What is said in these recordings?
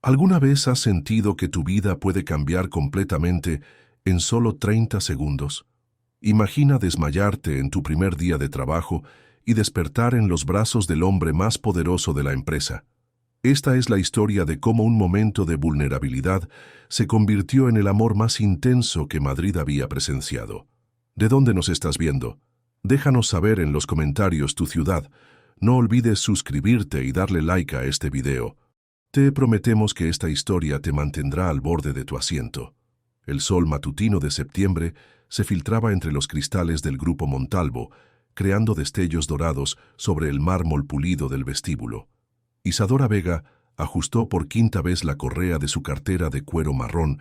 ¿Alguna vez has sentido que tu vida puede cambiar completamente en solo 30 segundos? Imagina desmayarte en tu primer día de trabajo y despertar en los brazos del hombre más poderoso de la empresa. Esta es la historia de cómo un momento de vulnerabilidad se convirtió en el amor más intenso que Madrid había presenciado. ¿De dónde nos estás viendo? Déjanos saber en los comentarios tu ciudad. No olvides suscribirte y darle like a este video. Te prometemos que esta historia te mantendrá al borde de tu asiento. El sol matutino de septiembre se filtraba entre los cristales del Grupo Montalvo, creando destellos dorados sobre el mármol pulido del vestíbulo. Isadora Vega ajustó por quinta vez la correa de su cartera de cuero marrón,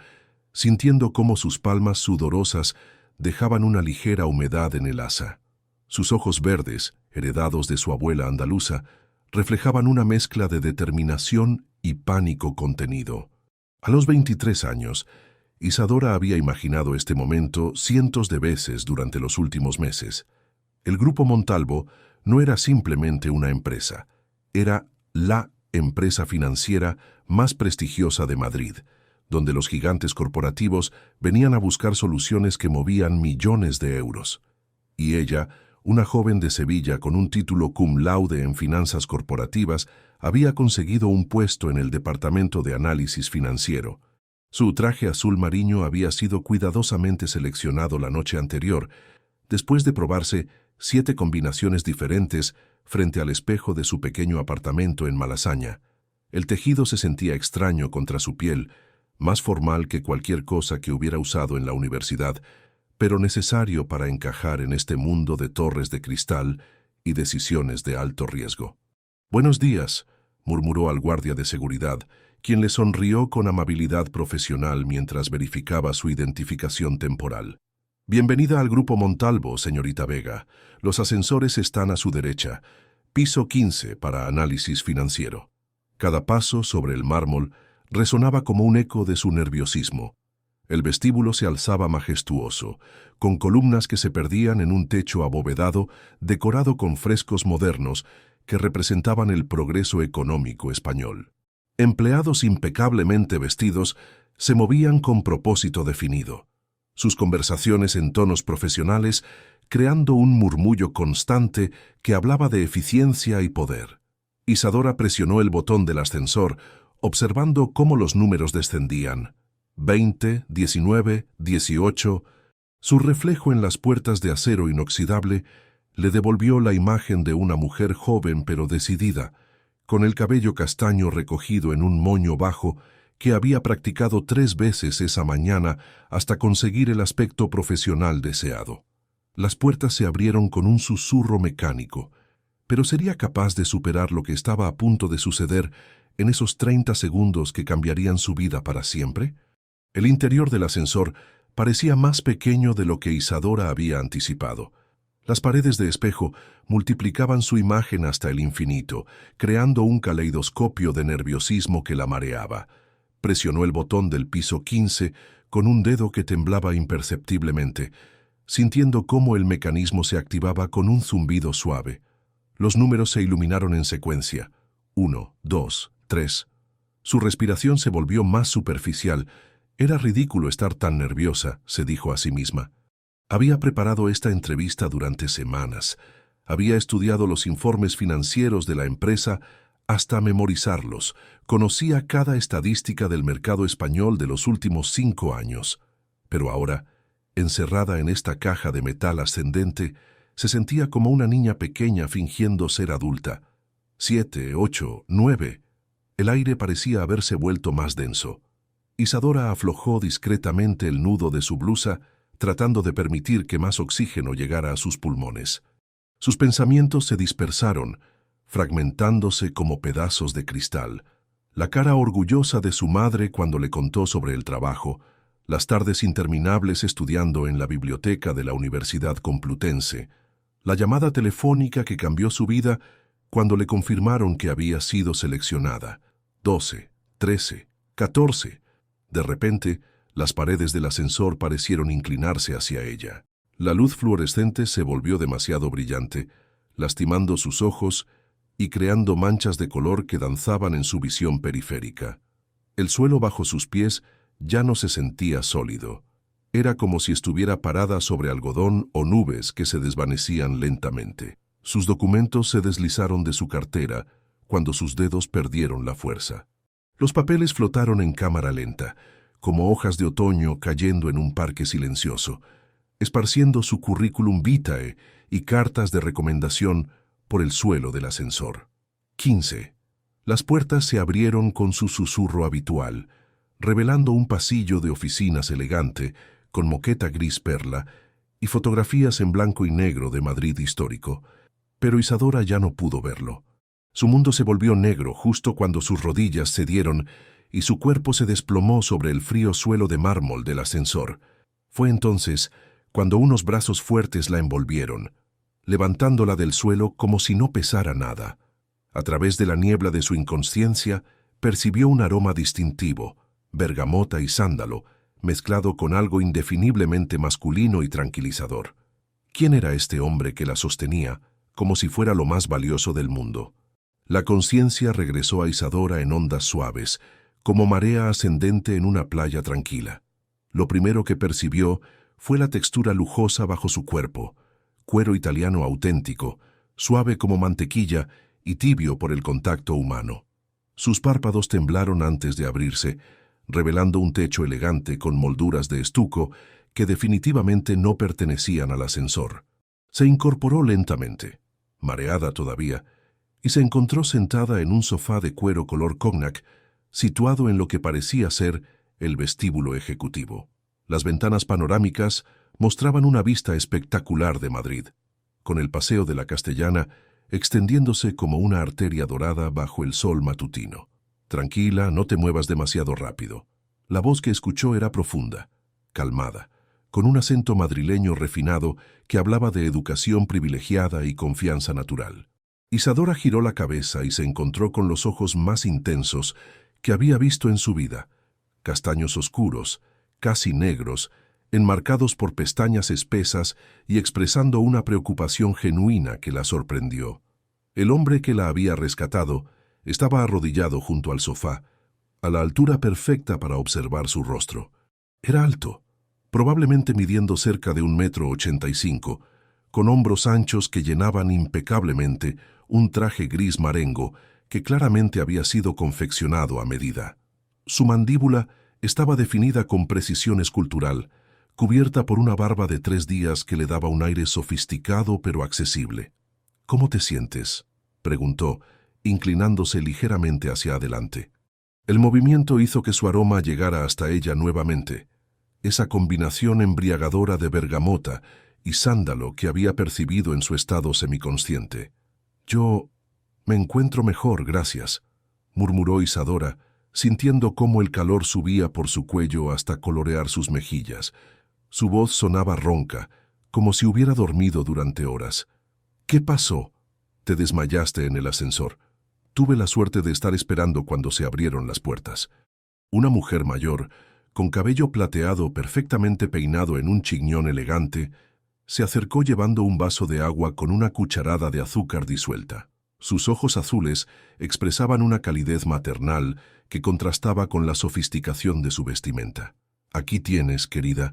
sintiendo cómo sus palmas sudorosas dejaban una ligera humedad en el asa. Sus ojos verdes, heredados de su abuela andaluza, reflejaban una mezcla de determinación y pánico contenido. A los 23 años, Isadora había imaginado este momento cientos de veces durante los últimos meses. El Grupo Montalvo no era simplemente una empresa, era la empresa financiera más prestigiosa de Madrid, donde los gigantes corporativos venían a buscar soluciones que movían millones de euros. Y ella, una joven de Sevilla con un título cum laude en finanzas corporativas, había conseguido un puesto en el departamento de análisis financiero. Su traje azul marino había sido cuidadosamente seleccionado la noche anterior, después de probarse 7 combinaciones diferentes frente al espejo de su pequeño apartamento en Malasaña. El tejido se sentía extraño contra su piel, más formal que cualquier cosa que hubiera usado en la universidad, pero necesario para encajar en este mundo de torres de cristal y decisiones de alto riesgo. «Buenos días», murmuró al guardia de seguridad, quien le sonrió con amabilidad profesional mientras verificaba su identificación temporal. «Bienvenida al Grupo Montalvo, señorita Vega. Los ascensores están a su derecha. Piso 15 para análisis financiero». Cada paso sobre el mármol resonaba como un eco de su nerviosismo. El vestíbulo se alzaba majestuoso, con columnas que se perdían en un techo abovedado decorado con frescos modernos que representaban el progreso económico español. Empleados impecablemente vestidos se movían con propósito definido, sus conversaciones en tonos profesionales creando un murmullo constante que hablaba de eficiencia y poder. Isadora presionó el botón del ascensor, observando cómo los números descendían. 20, 19, 18. Su reflejo en las puertas de acero inoxidable le devolvió la imagen de una mujer joven pero decidida, con el cabello castaño recogido en un moño bajo que había practicado 3 veces esa mañana hasta conseguir el aspecto profesional deseado. Las puertas se abrieron con un susurro mecánico, pero ¿sería capaz de superar lo que estaba a punto de suceder en esos 30 segundos que cambiarían su vida para siempre? El interior del ascensor parecía más pequeño de lo que Isadora había anticipado. Las paredes de espejo multiplicaban su imagen hasta el infinito, creando un caleidoscopio de nerviosismo que la mareaba. Presionó el botón del piso 15 con un dedo que temblaba imperceptiblemente, sintiendo cómo el mecanismo se activaba con un zumbido suave. Los números se iluminaron en secuencia. 1, 2, 3. Su respiración se volvió más superficial. Era ridículo estar tan nerviosa, se dijo a sí misma. Había preparado esta entrevista durante semanas. Había estudiado los informes financieros de la empresa hasta memorizarlos. Conocía cada estadística del mercado español de los últimos 5 años. Pero ahora, encerrada en esta caja de metal ascendente, se sentía como una niña pequeña fingiendo ser adulta. 7, 8, 9. El aire parecía haberse vuelto más denso. Isadora aflojó discretamente el nudo de su blusa, tratando de permitir que más oxígeno llegara a sus pulmones. Sus pensamientos se dispersaron, fragmentándose como pedazos de cristal. La cara orgullosa de su madre cuando le contó sobre el trabajo, las tardes interminables estudiando en la biblioteca de la Universidad Complutense, la llamada telefónica que cambió su vida cuando le confirmaron que había sido seleccionada. 12, 13, 14. De repente, las paredes del ascensor parecieron inclinarse hacia ella. La luz fluorescente se volvió demasiado brillante, lastimando sus ojos y creando manchas de color que danzaban en su visión periférica. El suelo bajo sus pies ya no se sentía sólido. Era como si estuviera parada sobre algodón o nubes que se desvanecían lentamente. Sus documentos se deslizaron de su cartera cuando sus dedos perdieron la fuerza. Los papeles flotaron en cámara lenta, como hojas de otoño cayendo en un parque silencioso, esparciendo su currículum vitae y cartas de recomendación por el suelo del ascensor. 15. Las puertas se abrieron con su susurro habitual, revelando un pasillo de oficinas elegante, con moqueta gris perla y fotografías en blanco y negro de Madrid histórico. Pero Isadora ya no pudo verlo. Su mundo se volvió negro justo cuando sus rodillas cedieron y su cuerpo se desplomó sobre el frío suelo de mármol del ascensor. Fue entonces cuando unos brazos fuertes la envolvieron, levantándola del suelo como si no pesara nada. A través de la niebla de su inconsciencia, percibió un aroma distintivo, bergamota y sándalo, mezclado con algo indefiniblemente masculino y tranquilizador. ¿Quién era este hombre que la sostenía, como si fuera lo más valioso del mundo? La conciencia regresó a Isadora en ondas suaves, como marea ascendente en una playa tranquila. Lo primero que percibió fue la textura lujosa bajo su cuerpo, cuero italiano auténtico, suave como mantequilla y tibio por el contacto humano. Sus párpados temblaron antes de abrirse, revelando un techo elegante con molduras de estuco que definitivamente no pertenecían al ascensor. Se incorporó lentamente, mareada todavía, y se encontró sentada en un sofá de cuero color cognac, situado en lo que parecía ser el vestíbulo ejecutivo. Las ventanas panorámicas mostraban una vista espectacular de Madrid, con el Paseo de la Castellana extendiéndose como una arteria dorada bajo el sol matutino. «Tranquila, no te muevas demasiado rápido». La voz que escuchó era profunda, calmada, con un acento madrileño refinado que hablaba de educación privilegiada y confianza natural. Isadora giró la cabeza y se encontró con los ojos más intensos que había visto en su vida, castaños oscuros, casi negros, enmarcados por pestañas espesas y expresando una preocupación genuina que la sorprendió. El hombre que la había rescatado estaba arrodillado junto al sofá, a la altura perfecta para observar su rostro. Era alto, probablemente midiendo cerca de 1,85 m, con hombros anchos que llenaban impecablemente un traje gris marengo que claramente había sido confeccionado a medida. Su mandíbula estaba definida con precisión escultural, cubierta por una barba de 3 días que le daba un aire sofisticado pero accesible. «¿Cómo te sientes?», preguntó, inclinándose ligeramente hacia adelante. El movimiento hizo que su aroma llegara hasta ella nuevamente, esa combinación embriagadora de bergamota y sándalo que había percibido en su estado semiconsciente. «Yo me encuentro mejor, gracias», murmuró Isadora, sintiendo cómo el calor subía por su cuello hasta colorear sus mejillas. Su voz sonaba ronca, como si hubiera dormido durante horas. «¿Qué pasó? Te desmayaste en el ascensor». Tuve la suerte de estar esperando cuando se abrieron las puertas. Una mujer mayor, con cabello plateado perfectamente peinado en un chiñón elegante, se acercó llevando un vaso de agua con una cucharada de azúcar disuelta. Sus ojos azules expresaban una calidez maternal que contrastaba con la sofisticación de su vestimenta. «Aquí tienes, querida.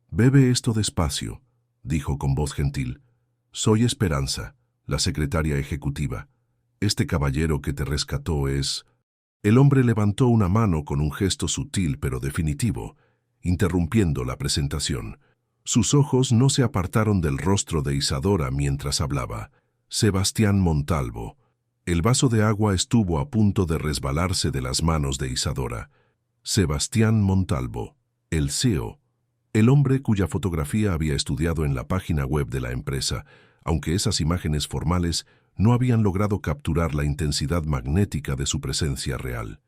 Bebe esto despacio», dijo con voz gentil. «Soy Esperanza, la secretaria ejecutiva. Este caballero que te rescató es...». El hombre levantó una mano con un gesto sutil pero definitivo, interrumpiendo la presentación. Sus ojos no se apartaron del rostro de Isadora mientras hablaba. «Sebastián Montalvo». El vaso de agua estuvo a punto de resbalarse de las manos de Isadora. Sebastián Montalvo, el CEO, el hombre cuya fotografía había estudiado en la página web de la empresa, aunque esas imágenes formales no habían logrado capturar la intensidad magnética de su presencia real.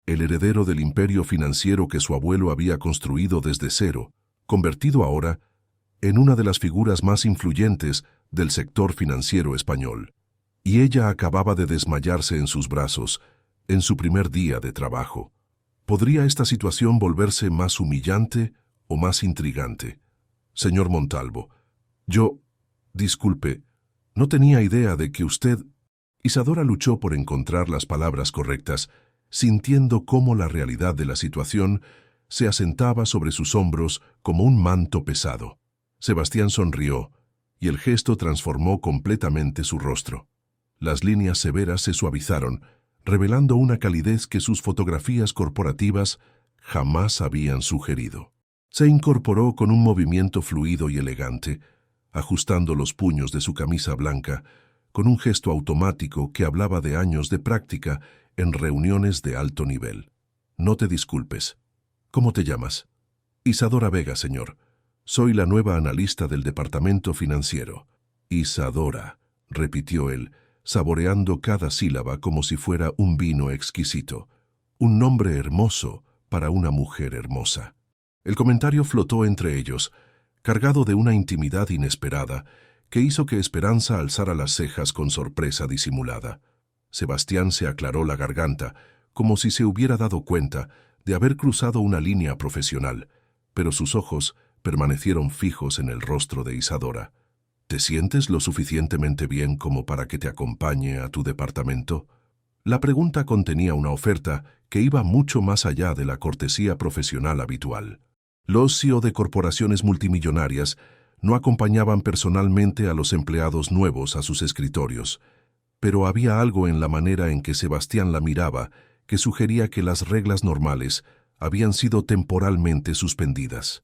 El heredero del imperio financiero que su abuelo había construido desde cero, convertido ahora en una de las figuras más influyentes del sector financiero español. Y ella acababa de desmayarse en sus brazos, en su primer día de trabajo. ¿Podría esta situación volverse más humillante o más intrigante? «Señor Montalvo, disculpe, no tenía idea de que usted...». Isadora luchó por encontrar las palabras correctas sintiendo cómo la realidad de la situación se asentaba sobre sus hombros como un manto pesado. Sebastián sonrió, y el gesto transformó completamente su rostro. Las líneas severas se suavizaron, revelando una calidez que sus fotografías corporativas jamás habían sugerido. Se incorporó con un movimiento fluido y elegante, ajustando los puños de su camisa blanca, con un gesto automático que hablaba de años de práctica en reuniones de alto nivel. No te disculpes. ¿Cómo te llamas? Isadora Vega, señor. Soy la nueva analista del departamento financiero. Isadora, repitió él, saboreando cada sílaba como si fuera un vino exquisito. Un nombre hermoso para una mujer hermosa. El comentario flotó entre ellos, cargado de una intimidad inesperada, que hizo que Esperanza alzara las cejas con sorpresa disimulada. Sebastián se aclaró la garganta, como si se hubiera dado cuenta de haber cruzado una línea profesional, pero sus ojos permanecieron fijos en el rostro de Isadora. ¿Te sientes lo suficientemente bien como para que te acompañe a tu departamento? La pregunta contenía una oferta que iba mucho más allá de la cortesía profesional habitual. Los CEO de corporaciones multimillonarias no acompañaban personalmente a los empleados nuevos a sus escritorios, pero había algo en la manera en que Sebastián la miraba que sugería que las reglas normales habían sido temporalmente suspendidas.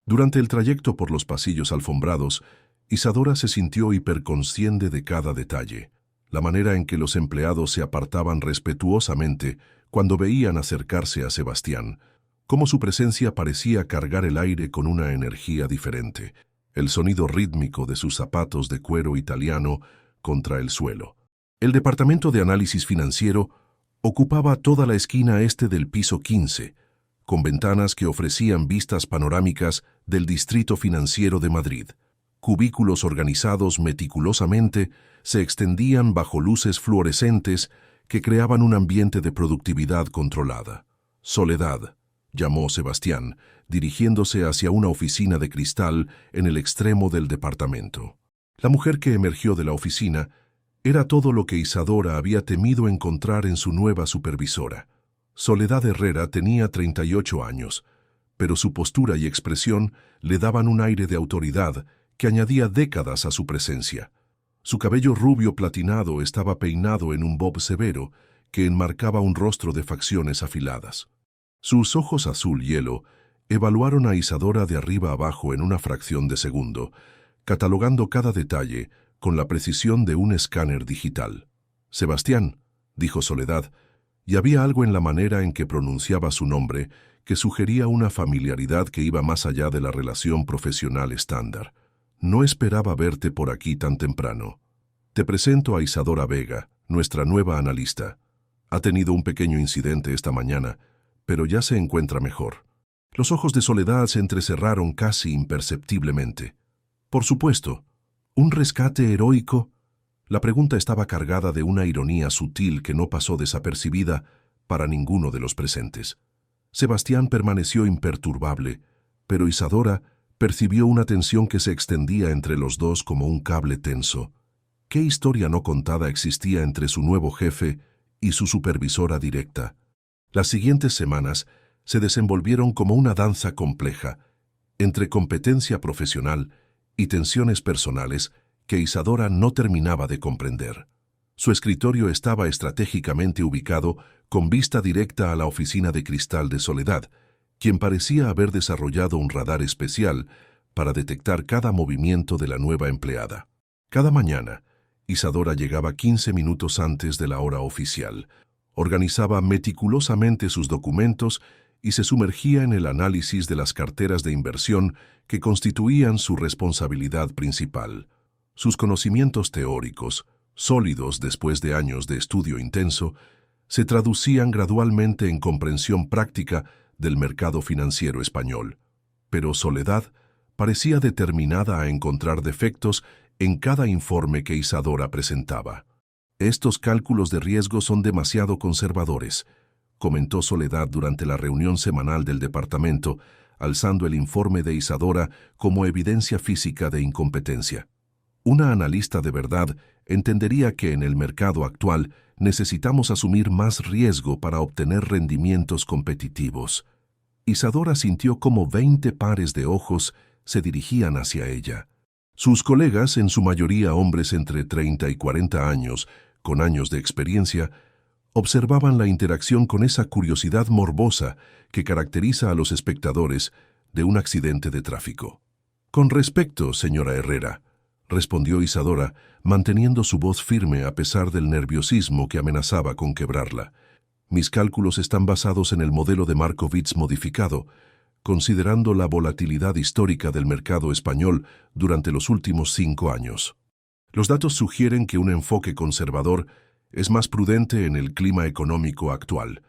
Durante el trayecto por los pasillos alfombrados, Isadora se sintió hiperconsciente de cada detalle, la manera en que los empleados se apartaban respetuosamente cuando veían acercarse a Sebastián, cómo su presencia parecía cargar el aire con una energía diferente, el sonido rítmico de sus zapatos de cuero italiano contra el suelo. El departamento de análisis financiero ocupaba toda la esquina este del piso 15, con ventanas que ofrecían vistas panorámicas del distrito financiero de Madrid. Cubículos organizados meticulosamente se extendían bajo luces fluorescentes que creaban un ambiente de productividad controlada. Soledad, llamó Sebastián, dirigiéndose hacia una oficina de cristal en el extremo del departamento. La mujer que emergió de la oficina era todo lo que Isadora había temido encontrar en su nueva supervisora. Soledad Herrera tenía 38 años, pero su postura y expresión le daban un aire de autoridad que añadía décadas a su presencia. Su cabello rubio platinado estaba peinado en un bob severo que enmarcaba un rostro de facciones afiladas. Sus ojos azul hielo evaluaron a Isadora de arriba abajo en una fracción de segundo, catalogando cada detalle con la precisión de un escáner digital. «Sebastián», dijo Soledad, y había algo en la manera en que pronunciaba su nombre que sugería una familiaridad que iba más allá de la relación profesional estándar. «No esperaba verte por aquí tan temprano. Te presento a Isadora Vega, nuestra nueva analista. Ha tenido un pequeño incidente esta mañana, pero ya se encuentra mejor». Los ojos de Soledad se entrecerraron casi imperceptiblemente. «Por supuesto. ¿Un rescate heroico?» La pregunta estaba cargada de una ironía sutil que no pasó desapercibida para ninguno de los presentes. Sebastián permaneció imperturbable, pero Isadora percibió una tensión que se extendía entre los dos como un cable tenso. ¿Qué historia no contada existía entre su nuevo jefe y su supervisora directa? Las siguientes semanas se desenvolvieron como una danza compleja, entre competencia profesional y tensiones personales que Isadora no terminaba de comprender. Su escritorio estaba estratégicamente ubicado con vista directa a la oficina de cristal de Soledad, quien parecía haber desarrollado un radar especial para detectar cada movimiento de la nueva empleada. Cada mañana, Isadora llegaba 15 minutos antes de la hora oficial, organizaba meticulosamente sus documentos y se sumergía en el análisis de las carteras de inversión que constituían su responsabilidad principal. Sus conocimientos teóricos, sólidos después de años de estudio intenso, se traducían gradualmente en comprensión práctica del mercado financiero español. Pero Soledad parecía determinada a encontrar defectos en cada informe que Isadora presentaba. «Estos cálculos de riesgo son demasiado conservadores», comentó Soledad durante la reunión semanal del departamento, alzando el informe de Isadora como evidencia física de incompetencia. Una analista de verdad entendería que en el mercado actual necesitamos asumir más riesgo para obtener rendimientos competitivos. Isadora sintió como 20 pares de ojos se dirigían hacia ella. Sus colegas, en su mayoría hombres entre 30 y 40 años, con años de experiencia, observaban la interacción con esa curiosidad morbosa que caracteriza a los espectadores de un accidente de tráfico. «Con respecto, señora Herrera», respondió Isadora, manteniendo su voz firme a pesar del nerviosismo que amenazaba con quebrarla. «Mis cálculos están basados en el modelo de Markowitz modificado, considerando la volatilidad histórica del mercado español durante los últimos 5 años. Los datos sugieren que un enfoque conservador es más prudente en el clima económico actual.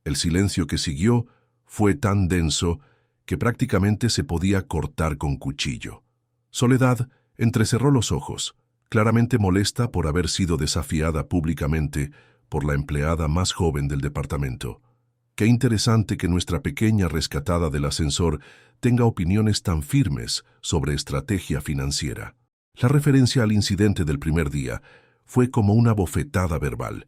El silencio que siguió fue tan denso que prácticamente se podía cortar con cuchillo. Soledad entrecerró los ojos, claramente molesta por haber sido desafiada públicamente por la empleada más joven del departamento. Qué interesante que nuestra pequeña rescatada del ascensor tenga opiniones tan firmes sobre estrategia financiera. La referencia al incidente del primer día fue como una bofetada verbal.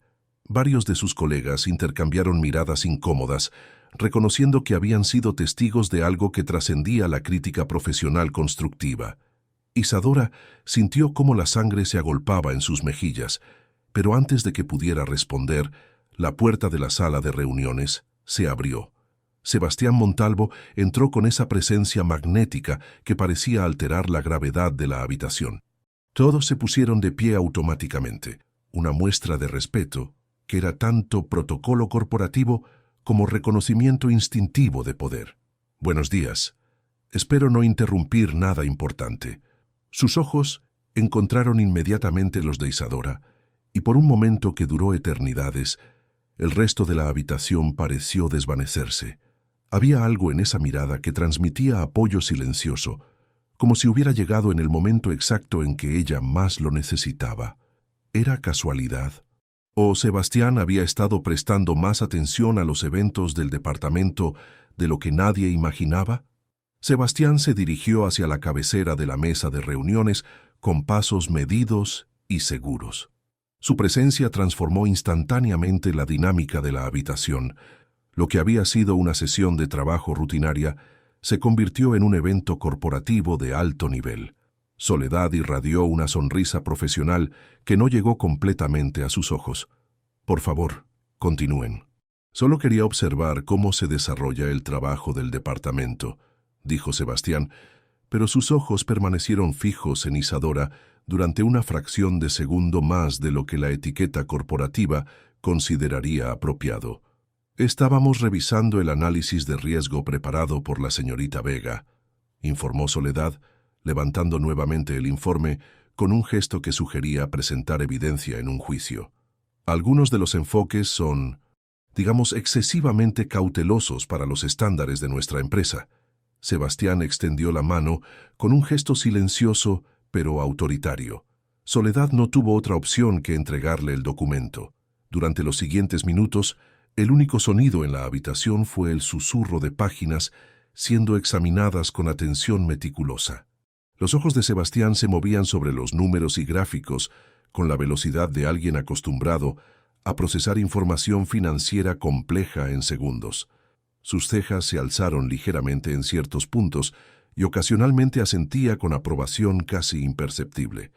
Varios de sus colegas intercambiaron miradas incómodas, reconociendo que habían sido testigos de algo que trascendía la crítica profesional constructiva. Isadora sintió cómo la sangre se agolpaba en sus mejillas, pero antes de que pudiera responder, la puerta de la sala de reuniones se abrió. Sebastián Montalvo entró con esa presencia magnética que parecía alterar la gravedad de la habitación. Todos se pusieron de pie automáticamente, una muestra de respeto que era tanto protocolo corporativo como reconocimiento instintivo de poder. «Buenos días. Espero no interrumpir nada importante». Sus ojos encontraron inmediatamente los de Isadora, y por un momento que duró eternidades, el resto de la habitación pareció desvanecerse. Había algo en esa mirada que transmitía apoyo silencioso, como si hubiera llegado en el momento exacto en que ella más lo necesitaba. ¿Era casualidad? ¿O Sebastián había estado prestando más atención a los eventos del departamento de lo que nadie imaginaba? Sebastián se dirigió hacia la cabecera de la mesa de reuniones con pasos medidos y seguros. Su presencia transformó instantáneamente la dinámica de la habitación. Lo que había sido una sesión de trabajo rutinaria se convirtió en un evento corporativo de alto nivel. Soledad irradió una sonrisa profesional que no llegó completamente a sus ojos. «Por favor, continúen. Solo quería observar cómo se desarrolla el trabajo del departamento», dijo Sebastián, pero sus ojos permanecieron fijos en Isadora durante una fracción de segundo más de lo que la etiqueta corporativa consideraría apropiado. «Estábamos revisando el análisis de riesgo preparado por la señorita Vega», informó Soledad, levantando nuevamente el informe con un gesto que sugería presentar evidencia en un juicio. «Algunos de los enfoques son, digamos, excesivamente cautelosos para los estándares de nuestra empresa». Sebastián extendió la mano con un gesto silencioso pero autoritario. Soledad no tuvo otra opción que entregarle el documento. Durante los siguientes minutos, el único sonido en la habitación fue el susurro de páginas siendo examinadas con atención meticulosa. Los ojos de Sebastián se movían sobre los números y gráficos con la velocidad de alguien acostumbrado a procesar información financiera compleja en segundos. Sus cejas se alzaron ligeramente en ciertos puntos y ocasionalmente asentía con aprobación casi imperceptible.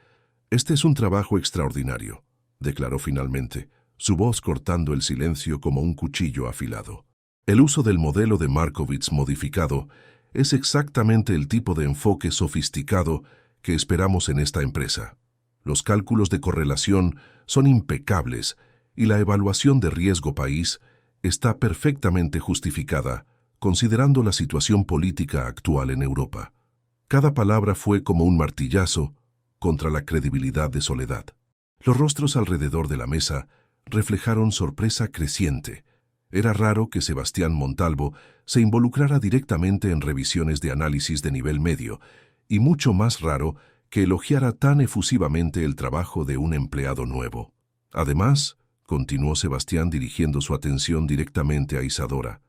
«Este es un trabajo extraordinario», declaró finalmente, su voz cortando el silencio como un cuchillo afilado. «El uso del modelo de Markowitz modificado es exactamente el tipo de enfoque sofisticado que esperamos en esta empresa. Los cálculos de correlación son impecables y la evaluación de riesgo país está perfectamente justificada, considerando la situación política actual en Europa». Cada palabra fue como un martillazo contra la credibilidad de Soledad. Los rostros alrededor de la mesa reflejaron sorpresa creciente. Era raro que Sebastián Montalvo se involucrara directamente en revisiones de análisis de nivel medio, y mucho más raro que elogiara tan efusivamente el trabajo de un empleado nuevo. Además, continuó Sebastián dirigiendo su atención directamente a Isadora,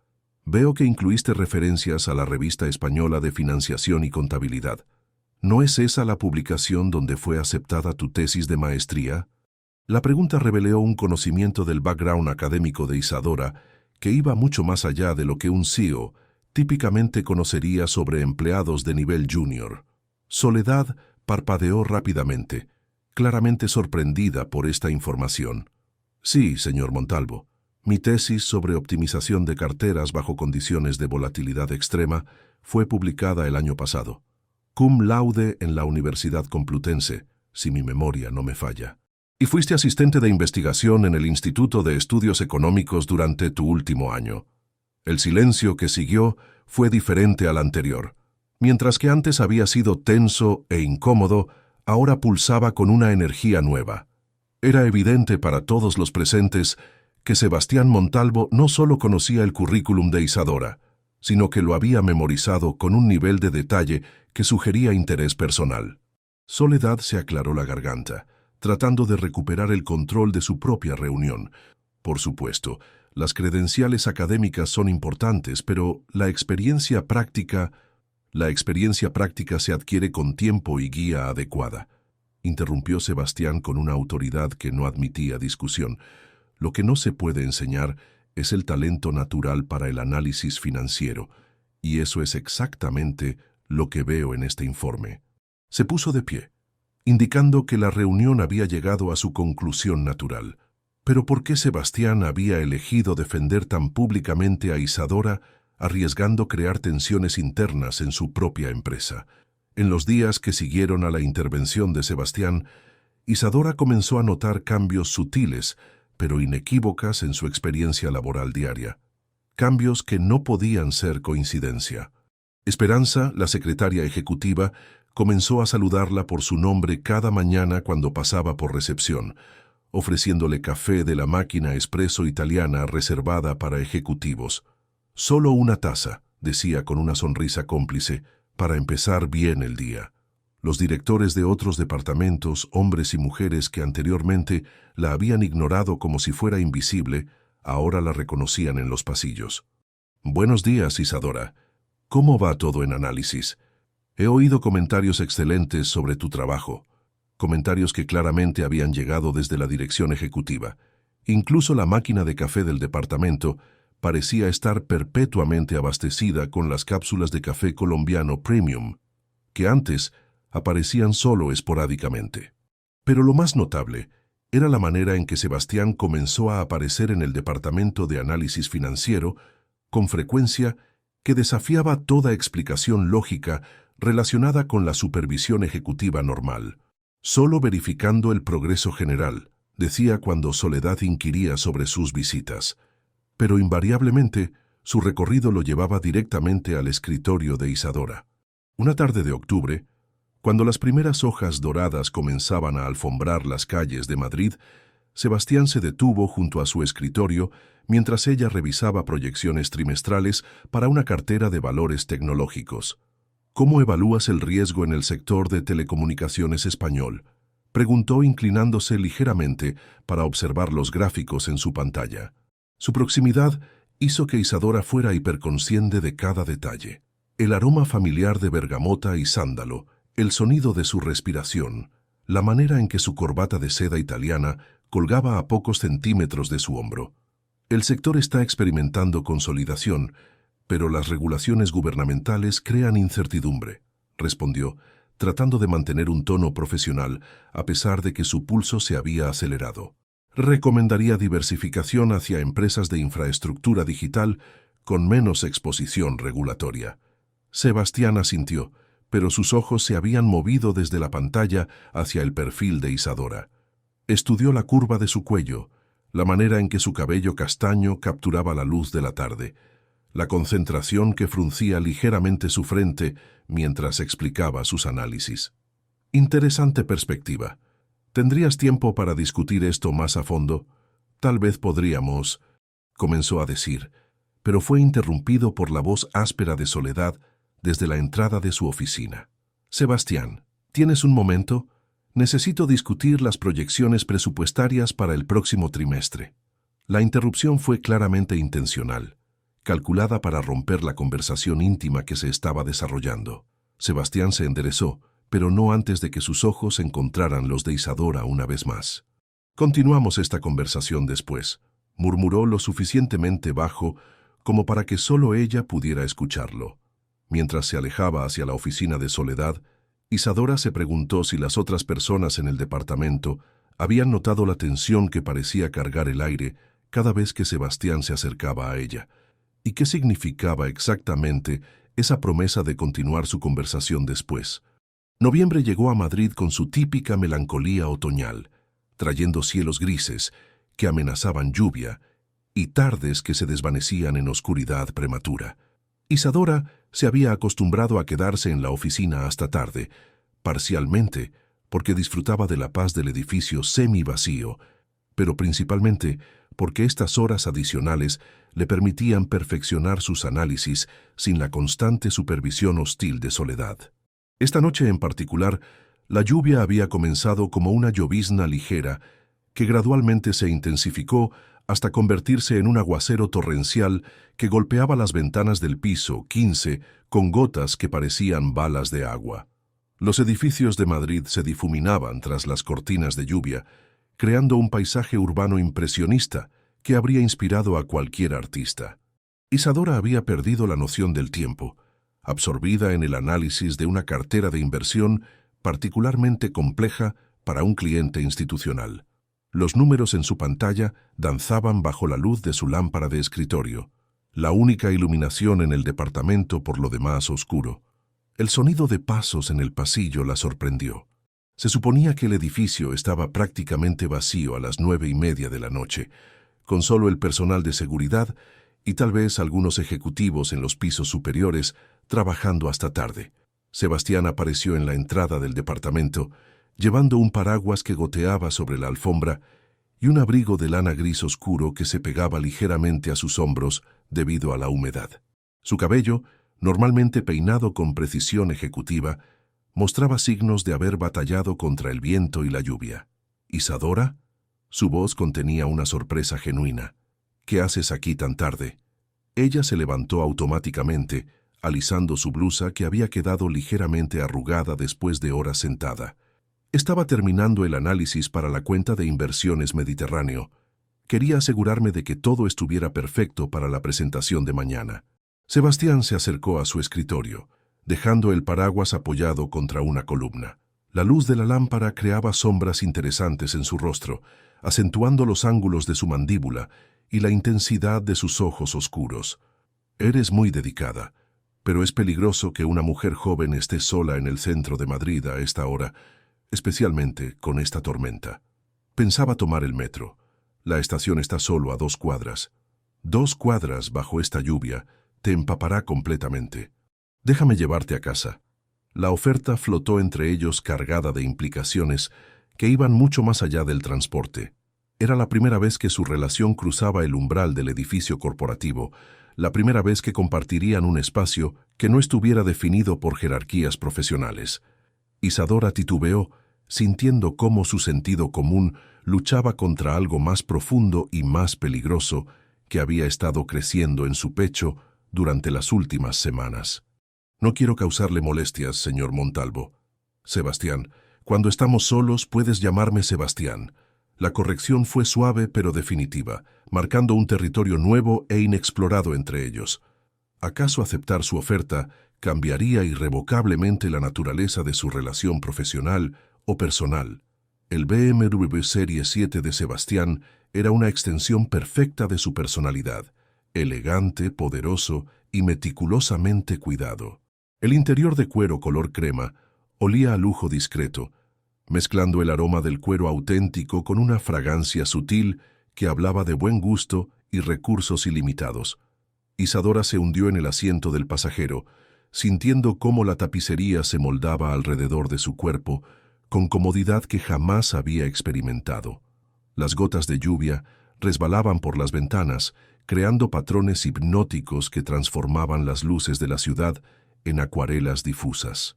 «veo que incluiste referencias a la revista española de financiación y contabilidad. ¿No es esa la publicación donde fue aceptada tu tesis de maestría?» La pregunta reveló un conocimiento del background académico de Isadora que iba mucho más allá de lo que un CEO típicamente conocería sobre empleados de nivel junior. Soledad parpadeó rápidamente, claramente sorprendida por esta información. Sí, señor Montalvo. Mi tesis sobre optimización de carteras bajo condiciones de volatilidad extrema fue publicada el año pasado. Cum laude en la Universidad Complutense, si mi memoria no me falla. Y fuiste asistente de investigación en el Instituto de Estudios Económicos durante tu último año. El silencio que siguió fue diferente al anterior. Mientras que antes había sido tenso e incómodo, ahora pulsaba con una energía nueva. Era evidente para todos los presentes que Sebastián Montalvo no solo conocía el currículum de Isadora, sino que lo había memorizado con un nivel de detalle que sugería interés personal. Soledad se aclaró la garganta, tratando de recuperar el control de su propia reunión. Por supuesto, las credenciales académicas son importantes, pero la experiencia práctica se adquiere con tiempo y guía adecuada. Interrumpió Sebastián con una autoridad que no admitía discusión. Lo que no se puede enseñar es el talento natural para el análisis financiero, y eso es exactamente lo que veo en este informe. Se puso de pie, indicando que la reunión había llegado a su conclusión natural. Pero ¿por qué Sebastián había elegido defender tan públicamente a Isadora, arriesgando crear tensiones internas en su propia empresa? En los días que siguieron a la intervención de Sebastián, Isadora comenzó a notar cambios sutiles, pero inequívocas en su experiencia laboral diaria. Cambios que no podían ser coincidencia. Esperanza, la secretaria ejecutiva, comenzó a saludarla por su nombre cada mañana cuando pasaba por recepción, ofreciéndole café de la máquina expreso italiana reservada para ejecutivos. «Solo una taza», decía con una sonrisa cómplice, «para empezar bien el día». Los directores de otros departamentos, hombres y mujeres que anteriormente la habían ignorado como si fuera invisible, ahora la reconocían en los pasillos. «Buenos días, Isadora. ¿Cómo va todo en análisis? He oído comentarios excelentes sobre tu trabajo». Comentarios que claramente habían llegado desde la dirección ejecutiva. Incluso la máquina de café del departamento parecía estar perpetuamente abastecida con las cápsulas de café colombiano premium, que antes aparecían solo esporádicamente. Pero lo más notable era la manera en que Sebastián comenzó a aparecer en el departamento de análisis financiero con frecuencia que desafiaba toda explicación lógica relacionada con la supervisión ejecutiva normal. «Solo verificando el progreso general», decía cuando Soledad inquiría sobre sus visitas. Pero invariablemente, su recorrido lo llevaba directamente al escritorio de Isadora. Una tarde de octubre, cuando las primeras hojas doradas comenzaban a alfombrar las calles de Madrid, Sebastián se detuvo junto a su escritorio mientras ella revisaba proyecciones trimestrales para una cartera de valores tecnológicos. «¿Cómo evalúas el riesgo en el sector de telecomunicaciones español?», preguntó inclinándose ligeramente para observar los gráficos en su pantalla. Su proximidad hizo que Isadora fuera hiperconsciente de cada detalle. El aroma familiar de bergamota y sándalo, el sonido de su respiración, la manera en que su corbata de seda italiana colgaba a pocos centímetros de su hombro. «El sector está experimentando consolidación, pero las regulaciones gubernamentales crean incertidumbre», respondió, tratando de mantener un tono profesional a pesar de que su pulso se había acelerado. «Recomendaría diversificación hacia empresas de infraestructura digital con menos exposición regulatoria». Sebastián asintió, pero sus ojos se habían movido desde la pantalla hacia el perfil de Isadora. Estudió la curva de su cuello, la manera en que su cabello castaño capturaba la luz de la tarde, la concentración que fruncía ligeramente su frente mientras explicaba sus análisis. «Interesante perspectiva. ¿Tendrías tiempo para discutir esto más a fondo? Tal vez podríamos», comenzó a decir, pero fue interrumpido por la voz áspera de Soledad desde la entrada de su oficina. «Sebastián, ¿tienes un momento? Necesito discutir las proyecciones presupuestarias para el próximo trimestre». La interrupción fue claramente intencional, calculada para romper la conversación íntima que se estaba desarrollando. Sebastián se enderezó, pero no antes de que sus ojos encontraran los de Isadora una vez más. Continuamos esta conversación después, murmuró lo suficientemente bajo como para que solo ella pudiera escucharlo. Mientras se alejaba hacia la oficina de Soledad, Isadora se preguntó si las otras personas en el departamento habían notado la tensión que parecía cargar el aire cada vez que Sebastián se acercaba a ella, y qué significaba exactamente esa promesa de continuar su conversación después. Noviembre llegó a Madrid con su típica melancolía otoñal, trayendo cielos grises que amenazaban lluvia y tardes que se desvanecían en oscuridad prematura. Isadora se había acostumbrado a quedarse en la oficina hasta tarde, parcialmente porque disfrutaba de la paz del edificio semi-vacío, pero principalmente porque estas horas adicionales le permitían perfeccionar sus análisis sin la constante supervisión hostil de Soledad. Esta noche en particular, la lluvia había comenzado como una llovizna ligera que gradualmente se intensificó hasta convertirse en un aguacero torrencial que golpeaba las ventanas del piso 15 con gotas que parecían balas de agua. Los edificios de Madrid se difuminaban tras las cortinas de lluvia, creando un paisaje urbano impresionista que habría inspirado a cualquier artista. Isadora había perdido la noción del tiempo, absorbida en el análisis de una cartera de inversión particularmente compleja para un cliente institucional. Los números en su pantalla danzaban bajo la luz de su lámpara de escritorio, la única iluminación en el departamento por lo demás oscuro. El sonido de pasos en el pasillo la sorprendió. Se suponía que el edificio estaba prácticamente vacío a las 9:30 de la noche, con solo el personal de seguridad y tal vez algunos ejecutivos en los pisos superiores trabajando hasta tarde. Sebastián apareció en la entrada del departamento, llevando un paraguas que goteaba sobre la alfombra y un abrigo de lana gris oscuro que se pegaba ligeramente a sus hombros debido a la humedad. Su cabello, normalmente peinado con precisión ejecutiva, mostraba signos de haber batallado contra el viento y la lluvia. ¿Isadora? Su voz contenía una sorpresa genuina. ¿Qué haces aquí tan tarde? Ella se levantó automáticamente, alisando su blusa que había quedado ligeramente arrugada después de horas sentada. Estaba terminando el análisis para la cuenta de inversiones Mediterráneo. Quería asegurarme de que todo estuviera perfecto para la presentación de mañana. Sebastián se acercó a su escritorio, dejando el paraguas apoyado contra una columna. La luz de la lámpara creaba sombras interesantes en su rostro, acentuando los ángulos de su mandíbula y la intensidad de sus ojos oscuros. Eres muy dedicada, pero es peligroso que una mujer joven esté sola en el centro de Madrid a esta hora, especialmente con esta tormenta. Pensaba tomar el metro. La estación está solo a 2 cuadras. 2 cuadras bajo esta lluvia te empapará completamente. Déjame llevarte a casa. La oferta flotó entre ellos cargada de implicaciones que iban mucho más allá del transporte. Era la primera vez que su relación cruzaba el umbral del edificio corporativo, la primera vez que compartirían un espacio que no estuviera definido por jerarquías profesionales. Isadora titubeó, sintiendo cómo su sentido común luchaba contra algo más profundo y más peligroso que había estado creciendo en su pecho durante las últimas semanas. No quiero causarle molestias, señor Montalvo. Sebastián, cuando estamos solos puedes llamarme Sebastián. La corrección fue suave pero definitiva, marcando un territorio nuevo e inexplorado entre ellos. ¿Acaso aceptar su oferta cambiaría irrevocablemente la naturaleza de su relación profesional o personal? El BMW Serie 7 de Sebastián era una extensión perfecta de su personalidad, elegante, poderoso y meticulosamente cuidado. El interior de cuero color crema olía a lujo discreto, mezclando el aroma del cuero auténtico con una fragancia sutil que hablaba de buen gusto y recursos ilimitados. Isadora se hundió en el asiento del pasajero, sintiendo cómo la tapicería se moldaba alrededor de su cuerpo, con comodidad que jamás había experimentado. Las gotas de lluvia resbalaban por las ventanas, creando patrones hipnóticos que transformaban las luces de la ciudad en acuarelas difusas.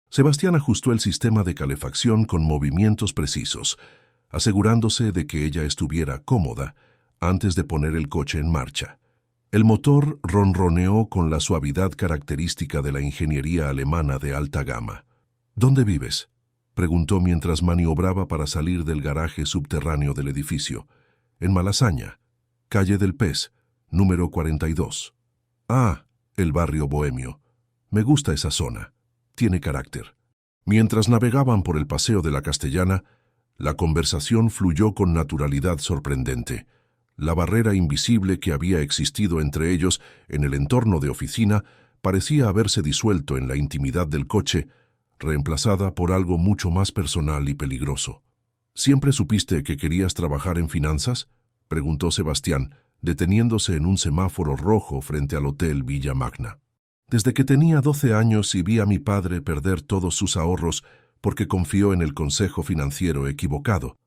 Sebastián ajustó el sistema de calefacción con movimientos precisos, asegurándose de que ella estuviera cómoda antes de poner el coche en marcha. El motor ronroneó con la suavidad característica de la ingeniería alemana de alta gama. ¿Dónde vives?, Preguntó mientras maniobraba para salir del garaje subterráneo del edificio. En Malasaña, calle del Pez, número 42. Ah, el barrio bohemio. Me gusta esa zona. Tiene carácter. Mientras navegaban por el paseo de la Castellana, la conversación fluyó con naturalidad sorprendente. La barrera invisible que había existido entre ellos en el entorno de oficina parecía haberse disuelto en la intimidad del coche, reemplazada por algo mucho más personal y peligroso. ¿Siempre supiste que querías trabajar en finanzas?, preguntó Sebastián, deteniéndose en un semáforo rojo frente al Hotel Villa Magna. Desde que tenía 12 años y vi a mi padre perder todos sus ahorros porque confió en el consejo financiero equivocado,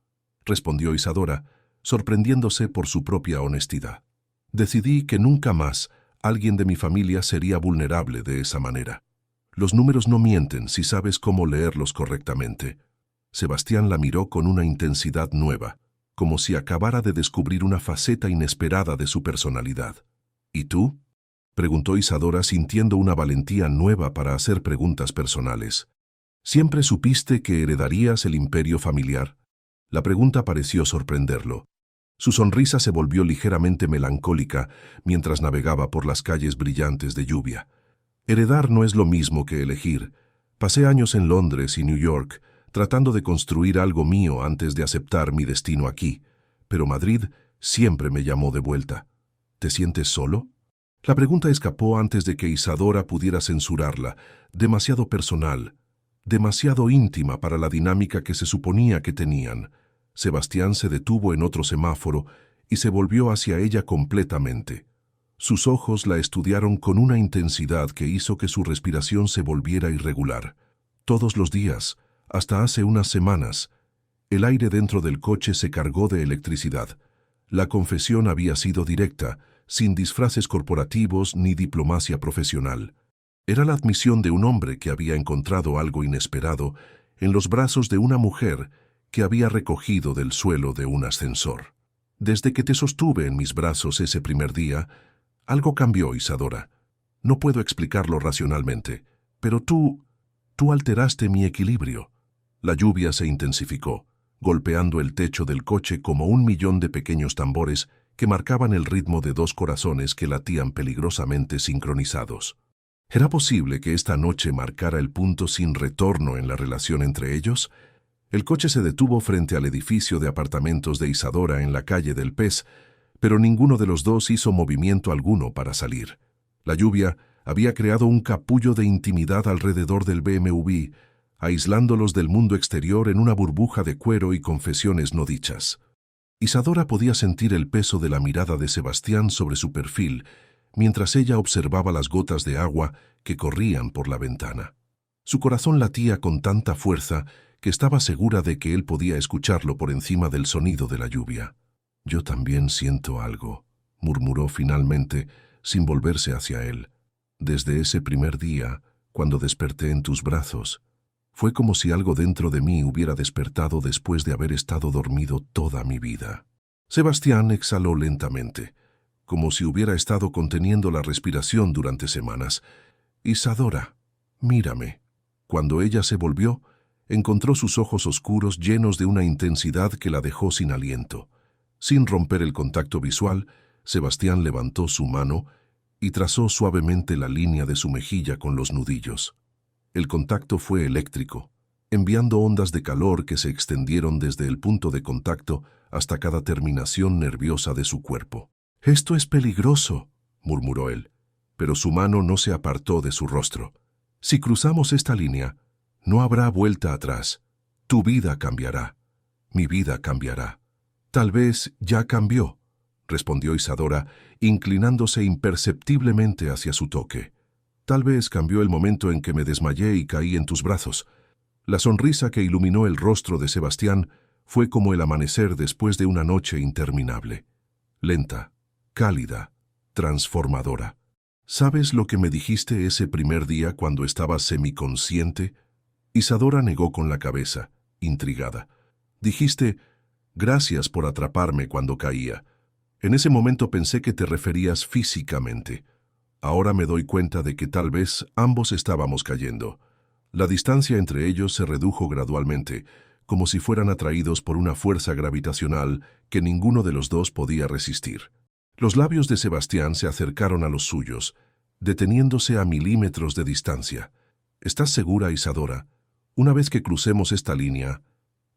respondió Isadora, sorprendiéndose por su propia honestidad. Decidí que nunca más alguien de mi familia sería vulnerable de esa manera. Los números no mienten si sabes cómo leerlos correctamente. Sebastián la miró con una intensidad nueva, como si acabara de descubrir una faceta inesperada de su personalidad. ¿Y tú?, preguntó Isadora sintiendo una valentía nueva para hacer preguntas personales. ¿Siempre supiste que heredarías el imperio familiar? La pregunta pareció sorprenderlo. Su sonrisa se volvió ligeramente melancólica mientras navegaba por las calles brillantes de lluvia. Heredar no es lo mismo que elegir. Pasé años en Londres y New York tratando de construir algo mío antes de aceptar mi destino aquí, pero Madrid siempre me llamó de vuelta. ¿Te sientes solo? La pregunta escapó antes de que Isadora pudiera censurarla, demasiado personal, demasiado íntima para la dinámica que se suponía que tenían. Sebastián se detuvo en otro semáforo y se volvió hacia ella completamente. Sus ojos la estudiaron con una intensidad que hizo que su respiración se volviera irregular. Todos los días, hasta hace unas semanas, el aire dentro del coche se cargó de electricidad. La confesión había sido directa, sin disfraces corporativos ni diplomacia profesional. Era la admisión de un hombre que había encontrado algo inesperado en los brazos de una mujer que había recogido del suelo de un ascensor. Desde que te sostuve en mis brazos ese primer día, algo cambió, Isadora. No puedo explicarlo racionalmente, pero tú alteraste mi equilibrio. La lluvia se intensificó, golpeando el techo del coche como 1.000.000 de pequeños tambores que marcaban el ritmo de dos corazones que latían peligrosamente sincronizados. ¿Era posible que esta noche marcara el punto sin retorno en la relación entre ellos? El coche se detuvo frente al edificio de apartamentos de Isadora en la calle del Pez, pero ninguno de los dos hizo movimiento alguno para salir. La lluvia había creado un capullo de intimidad alrededor del BMW, aislándolos del mundo exterior en una burbuja de cuero y confesiones no dichas. Isadora podía sentir el peso de la mirada de Sebastián sobre su perfil, mientras ella observaba las gotas de agua que corrían por la ventana. Su corazón latía con tanta fuerza que estaba segura de que él podía escucharlo por encima del sonido de la lluvia. «Yo también siento algo», murmuró finalmente, sin volverse hacia él. «Desde ese primer día, cuando desperté en tus brazos, fue como si algo dentro de mí hubiera despertado después de haber estado dormido toda mi vida». Sebastián exhaló lentamente, como si hubiera estado conteniendo la respiración durante semanas. «Isadora, mírame». Cuando ella se volvió, encontró sus ojos oscuros llenos de una intensidad que la dejó sin aliento. Sin romper el contacto visual, Sebastián levantó su mano y trazó suavemente la línea de su mejilla con los nudillos. El contacto fue eléctrico, enviando ondas de calor que se extendieron desde el punto de contacto hasta cada terminación nerviosa de su cuerpo. «Esto es peligroso», murmuró él, pero su mano no se apartó de su rostro. «Si cruzamos esta línea, no habrá vuelta atrás. Tu vida cambiará. Mi vida cambiará». «Tal vez ya cambió», respondió Isadora, inclinándose imperceptiblemente hacia su toque. «Tal vez cambió el momento en que me desmayé y caí en tus brazos». La sonrisa que iluminó el rostro de Sebastián fue como el amanecer después de una noche interminable. Lenta, cálida, transformadora. «¿Sabes lo que me dijiste ese primer día cuando estabas semiconsciente?». Isadora negó con la cabeza, intrigada. «Dijiste, gracias por atraparme cuando caía. En ese momento pensé que te referías físicamente. Ahora me doy cuenta de que tal vez ambos estábamos cayendo. La distancia entre ellos se redujo gradualmente, como si fueran atraídos por una fuerza gravitacional que ninguno de los dos podía resistir. Los labios de Sebastián se acercaron a los suyos, deteniéndose a milímetros de distancia. ¿Estás segura, Isadora? Una vez que crucemos esta línea,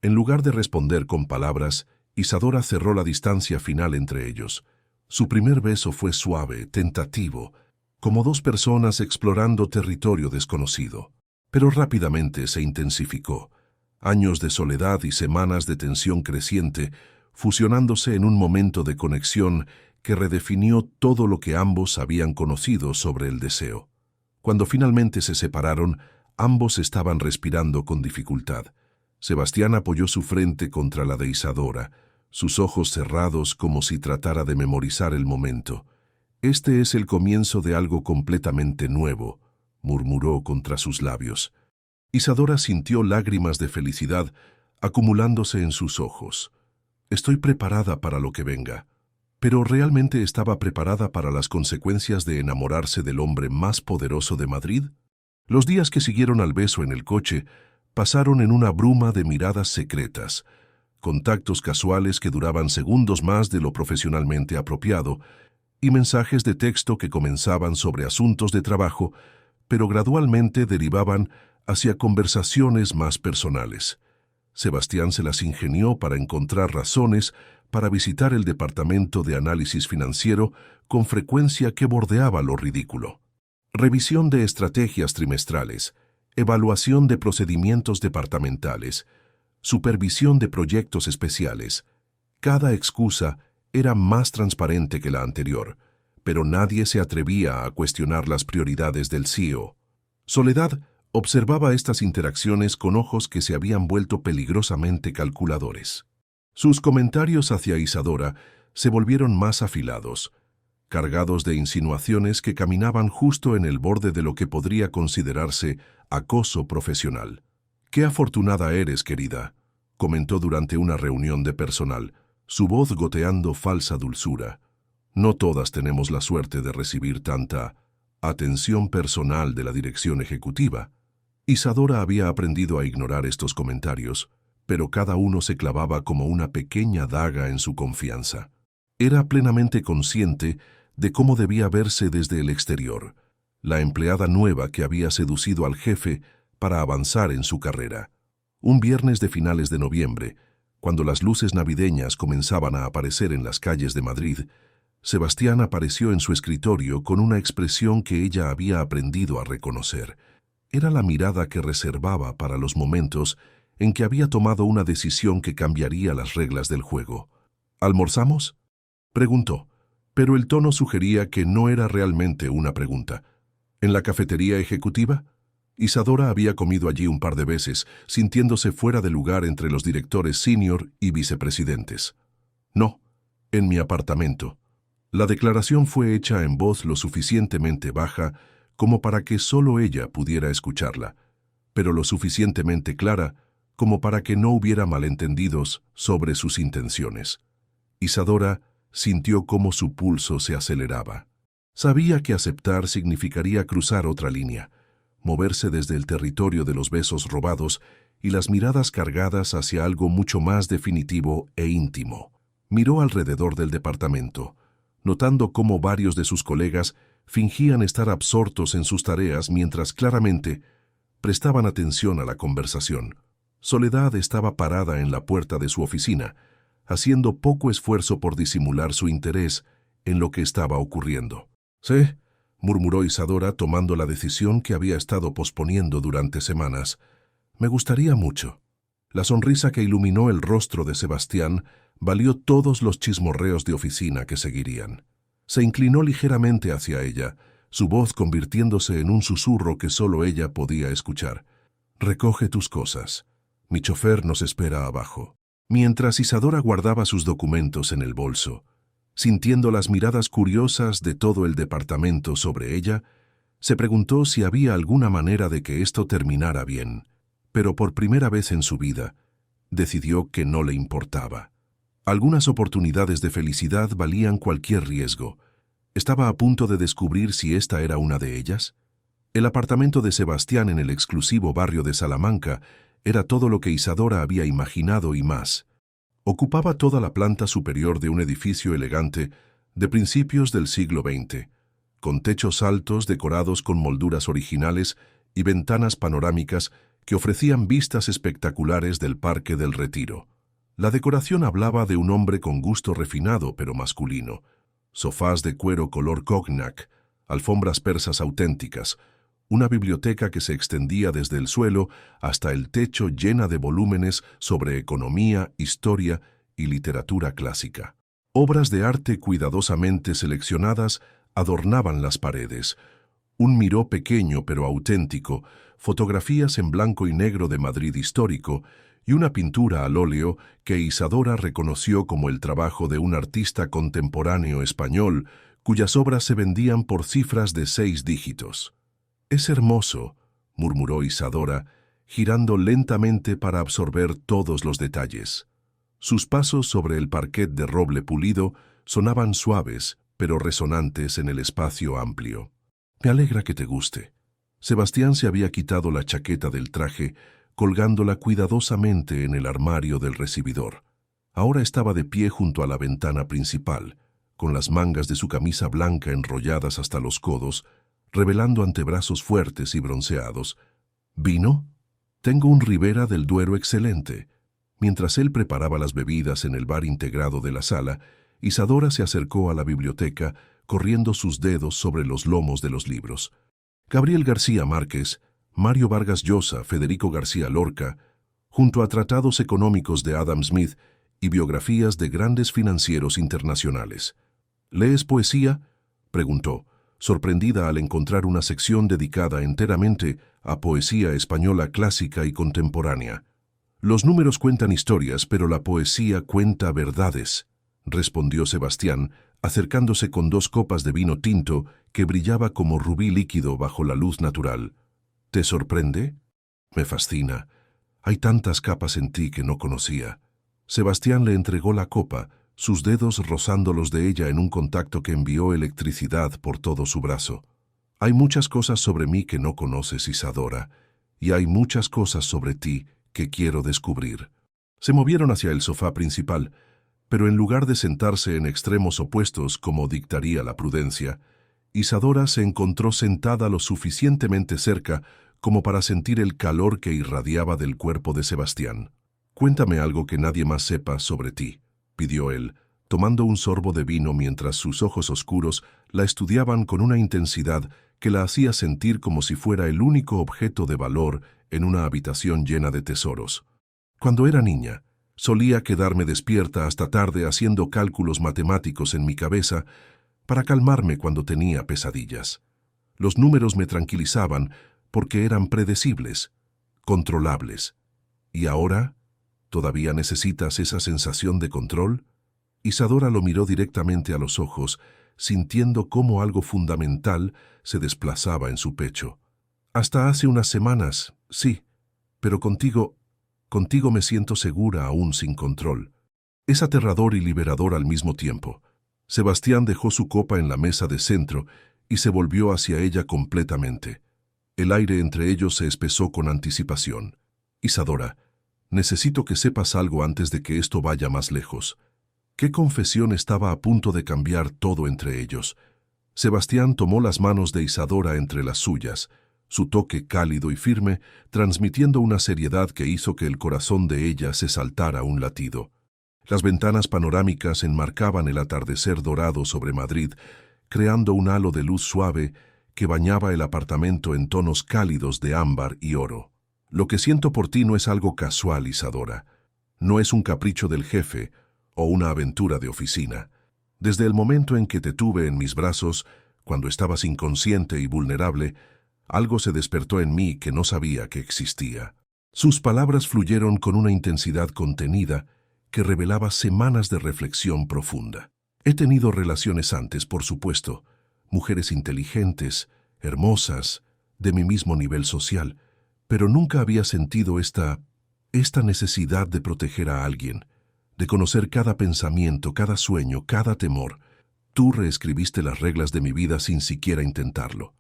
en lugar de responder con palabras, Isadora cerró la distancia final entre ellos. Su primer beso fue suave, tentativo, como dos personas explorando territorio desconocido. Pero rápidamente se intensificó. Años de soledad y semanas de tensión creciente, fusionándose en un momento de conexión que redefinió todo lo que ambos habían conocido sobre el deseo. Cuando finalmente se separaron, ambos estaban respirando con dificultad. Sebastián apoyó su frente contra la de Isadora, sus ojos cerrados como si tratara de memorizar el momento. «Este es el comienzo de algo completamente nuevo», murmuró contra sus labios. Isadora sintió lágrimas de felicidad acumulándose en sus ojos. «Estoy preparada para lo que venga». Pero ¿realmente estaba preparada para las consecuencias de enamorarse del hombre más poderoso de Madrid? Los días que siguieron al beso en el coche pasaron en una bruma de miradas secretas, contactos casuales que duraban segundos más de lo profesionalmente apropiado, y mensajes de texto que comenzaban sobre asuntos de trabajo, pero gradualmente derivaban hacia conversaciones más personales. Sebastián se las ingenió para encontrar razones para visitar el departamento de análisis financiero con frecuencia que bordeaba lo ridículo. Revisión de estrategias trimestrales, evaluación de procedimientos departamentales, supervisión de proyectos especiales. Cada excusa era más transparente que la anterior, pero nadie se atrevía a cuestionar las prioridades del CEO. Soledad observaba estas interacciones con ojos que se habían vuelto peligrosamente calculadores. Sus comentarios hacia Isadora se volvieron más afilados, cargados de insinuaciones que caminaban justo en el borde de lo que podría considerarse acoso profesional. «Qué afortunada eres, querida», comentó durante una reunión de personal, su voz goteando falsa dulzura. «No todas tenemos la suerte de recibir tanta atención personal de la dirección ejecutiva». Isadora había aprendido a ignorar estos comentarios, pero cada uno se clavaba como una pequeña daga en su confianza. Era plenamente consciente de cómo debía verse desde el exterior, la empleada nueva que había seducido al jefe para avanzar en su carrera. Un viernes de finales de noviembre, cuando las luces navideñas comenzaban a aparecer en las calles de Madrid, Sebastián apareció en su escritorio con una expresión que ella había aprendido a reconocer. Era la mirada que reservaba para los momentos en que había tomado una decisión que cambiaría las reglas del juego. «¿Almorzamos?», preguntó, pero el tono sugería que no era realmente una pregunta. «¿En la cafetería ejecutiva?». Isadora había comido allí un par de veces, sintiéndose fuera de lugar entre los directores senior y vicepresidentes. «No, en mi apartamento». La declaración fue hecha en voz lo suficientemente baja como para que solo ella pudiera escucharla, pero lo suficientemente clara como para que no hubiera malentendidos sobre sus intenciones. Isadora sintió cómo su pulso se aceleraba. Sabía que aceptar significaría cruzar otra línea, moverse desde el territorio de los besos robados y las miradas cargadas hacia algo mucho más definitivo e íntimo. Miró alrededor del departamento, notando cómo varios de sus colegas fingían estar absortos en sus tareas mientras claramente prestaban atención a la conversación. Soledad estaba parada en la puerta de su oficina, haciendo poco esfuerzo por disimular su interés en lo que estaba ocurriendo. «Sí», murmuró Isadora tomando la decisión que había estado posponiendo durante semanas. «Me gustaría mucho». La sonrisa que iluminó el rostro de Sebastián valió todos los chismorreos de oficina que seguirían. Se inclinó ligeramente hacia ella, su voz convirtiéndose en un susurro que solo ella podía escuchar. «Recoge tus cosas. Mi chofer nos espera abajo». Mientras Isadora guardaba sus documentos en el bolso, sintiendo las miradas curiosas de todo el departamento sobre ella, se preguntó si había alguna manera de que esto terminara bien, pero por primera vez en su vida, decidió que no le importaba. Algunas oportunidades de felicidad valían cualquier riesgo. ¿Estaba a punto de descubrir si esta era una de ellas? El apartamento de Sebastián en el exclusivo barrio de Salamanca era todo lo que Isadora había imaginado y más. Ocupaba toda la planta superior de un edificio elegante de principios del siglo XX, con techos altos decorados con molduras originales y ventanas panorámicas que ofrecían vistas espectaculares del Parque del Retiro. La decoración hablaba de un hombre con gusto refinado pero masculino. Sofás de cuero color cognac, alfombras persas auténticas, una biblioteca que se extendía desde el suelo hasta el techo llena de volúmenes sobre economía, historia y literatura clásica. Obras de arte cuidadosamente seleccionadas adornaban las paredes. Un miró pequeño pero auténtico, fotografías en blanco y negro de Madrid histórico y una pintura al óleo que Isadora reconoció como el trabajo de un artista contemporáneo español cuyas obras se vendían por cifras de 6 dígitos. «Es hermoso», murmuró Isadora, girando lentamente para absorber todos los detalles. Sus pasos sobre el parquet de roble pulido sonaban suaves, pero resonantes en el espacio amplio. «Me alegra que te guste». Sebastián se había quitado la chaqueta del traje, colgándola cuidadosamente en el armario del recibidor. Ahora estaba de pie junto a la ventana principal, con las mangas de su camisa blanca enrolladas hasta los codos, revelando antebrazos fuertes y bronceados. «¿Vino? Tengo un Ribera del Duero excelente». Mientras él preparaba las bebidas en el bar integrado de la sala, Isadora se acercó a la biblioteca, corriendo sus dedos sobre los lomos de los libros. Gabriel García Márquez, Mario Vargas Llosa, Federico García Lorca, junto a tratados económicos de Adam Smith y biografías de grandes financieros internacionales. «¿Lees poesía?», preguntó, sorprendida al encontrar una sección dedicada enteramente a poesía española clásica y contemporánea. «Los números cuentan historias, pero la poesía cuenta verdades», respondió Sebastián, acercándose con 2 copas de vino tinto que brillaba como rubí líquido bajo la luz natural. «¿Te sorprende?» «Me fascina. Hay tantas capas en ti que no conocía». Sebastián le entregó la copa, sus dedos rozando los de ella en un contacto que envió electricidad por todo su brazo. «Hay muchas cosas sobre mí que no conoces, Isadora, y hay muchas cosas sobre ti que quiero descubrir». Se movieron hacia el sofá principal, pero en lugar de sentarse en extremos opuestos como dictaría la prudencia, Isadora se encontró sentada lo suficientemente cerca como para sentir el calor que irradiaba del cuerpo de Sebastián. «Cuéntame algo que nadie más sepa sobre ti», pidió él, tomando un sorbo de vino mientras sus ojos oscuros la estudiaban con una intensidad que la hacía sentir como si fuera el único objeto de valor en una habitación llena de tesoros. «Cuando era niña, solía quedarme despierta hasta tarde haciendo cálculos matemáticos en mi cabeza para calmarme cuando tenía pesadillas. Los números me tranquilizaban porque eran predecibles, controlables. ¿Y ahora? ¿Todavía necesitas esa sensación de control?» Isadora lo miró directamente a los ojos, sintiendo cómo algo fundamental se desplazaba en su pecho. «Hasta hace unas semanas, sí, pero contigo me siento segura aún sin control». Es aterrador y liberador al mismo tiempo. Sebastián dejó su copa en la mesa de centro y se volvió hacia ella completamente. El aire entre ellos se espesó con anticipación. «Isadora, necesito que sepas algo antes de que esto vaya más lejos». ¿Qué confesión estaba a punto de cambiar todo entre ellos? Sebastián tomó las manos de Isadora entre las suyas, su toque cálido y firme, transmitiendo una seriedad que hizo que el corazón de ella se saltara un latido. Las ventanas panorámicas enmarcaban el atardecer dorado sobre Madrid, creando un halo de luz suave que bañaba el apartamento en tonos cálidos de ámbar y oro. «Lo que siento por ti no es algo casual, Isadora. No es un capricho del jefe o una aventura de oficina. Desde el momento en que te tuve en mis brazos, cuando estabas inconsciente y vulnerable, algo se despertó en mí que no sabía que existía». Sus palabras fluyeron con una intensidad contenida que revelaba semanas de reflexión profunda. «He tenido relaciones antes, por supuesto, mujeres inteligentes, hermosas, de mi mismo nivel social, pero nunca había sentido esta necesidad de proteger a alguien, de conocer cada pensamiento, cada sueño, cada temor. Tú reescribiste las reglas de mi vida sin siquiera intentarlo».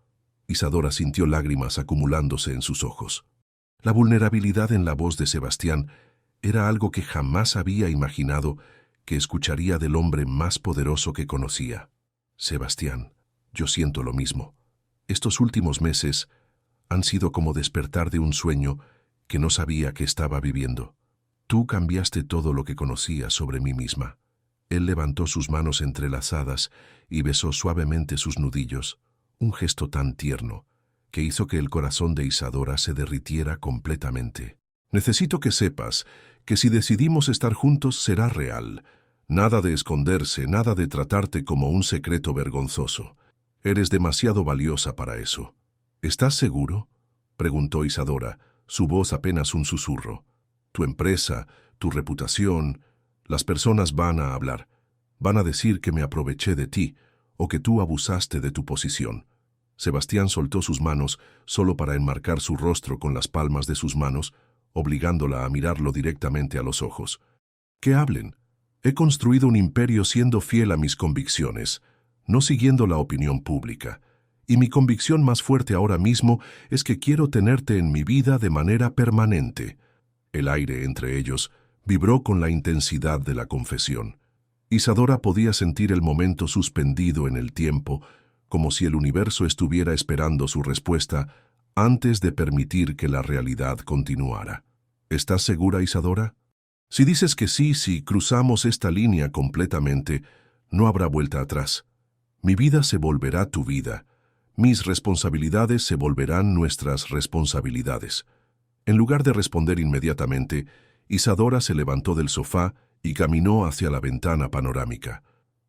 Isadora sintió lágrimas acumulándose en sus ojos. La vulnerabilidad en la voz de Sebastián era algo que jamás había imaginado que escucharía del hombre más poderoso que conocía. Sebastián, yo siento lo mismo. Estos últimos meses han sido como despertar de un sueño que no sabía que estaba viviendo. Tú cambiaste todo lo que conocía sobre mí misma. Él levantó sus manos entrelazadas y besó suavemente sus nudillos, un gesto tan tierno que hizo que el corazón de Isadora se derritiera completamente. Necesito que sepas que si decidimos estar juntos será real. Nada de esconderse, nada de tratarte como un secreto vergonzoso. Eres demasiado valiosa para eso. ¿Estás seguro?, preguntó Isadora, su voz apenas un susurro. Tu empresa, tu reputación, las personas van a hablar. Van a decir que me aproveché de ti o que tú abusaste de tu posición. Sebastián soltó sus manos solo para enmarcar su rostro con las palmas de sus manos, obligándola a mirarlo directamente a los ojos. Que hablen. He construido un imperio siendo fiel a mis convicciones, no siguiendo la opinión pública. Y mi convicción más fuerte ahora mismo es que quiero tenerte en mi vida de manera permanente. El aire entre ellos vibró con la intensidad de la confesión. Isadora podía sentir el momento suspendido en el tiempo, como si el universo estuviera esperando su respuesta antes de permitir que la realidad continuara. ¿Estás segura, Isadora? Si dices que sí, si cruzamos esta línea completamente, no habrá vuelta atrás. Mi vida se volverá tu vida. Mis responsabilidades se volverán nuestras responsabilidades. En lugar de responder inmediatamente, Isadora se levantó del sofá y caminó hacia la ventana panorámica.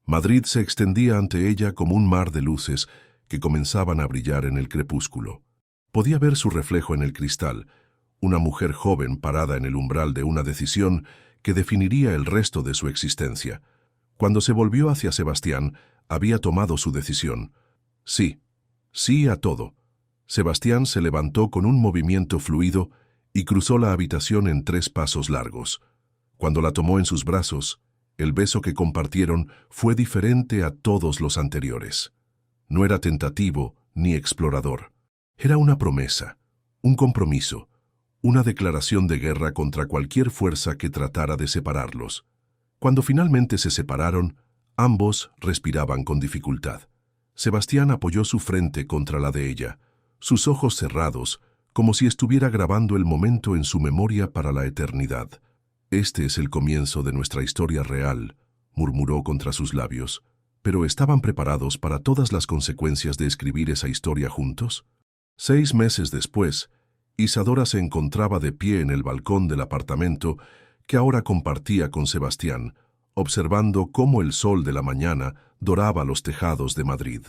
Madrid se extendía ante ella como un mar de luces que comenzaban a brillar en el crepúsculo. Podía ver su reflejo en el cristal, una mujer joven parada en el umbral de una decisión que definiría el resto de su existencia. Cuando se volvió hacia Sebastián, había tomado su decisión. Sí, sí a todo. Sebastián se levantó con un movimiento fluido y cruzó la habitación en 3 pasos largos. Cuando la tomó en sus brazos, el beso que compartieron fue diferente a todos los anteriores. No era tentativo ni explorador. Era una promesa, un compromiso, una declaración de guerra contra cualquier fuerza que tratara de separarlos. Cuando finalmente se separaron, ambos respiraban con dificultad. Sebastián apoyó su frente contra la de ella, sus ojos cerrados, como si estuviera grabando el momento en su memoria para la eternidad. Este es el comienzo de nuestra historia real, murmuró contra sus labios. ¿Pero estaban preparados para todas las consecuencias de escribir esa historia juntos? 6 meses después, Isadora se encontraba de pie en el balcón del apartamento que ahora compartía con Sebastián, observando cómo el sol de la mañana doraba los tejados de Madrid.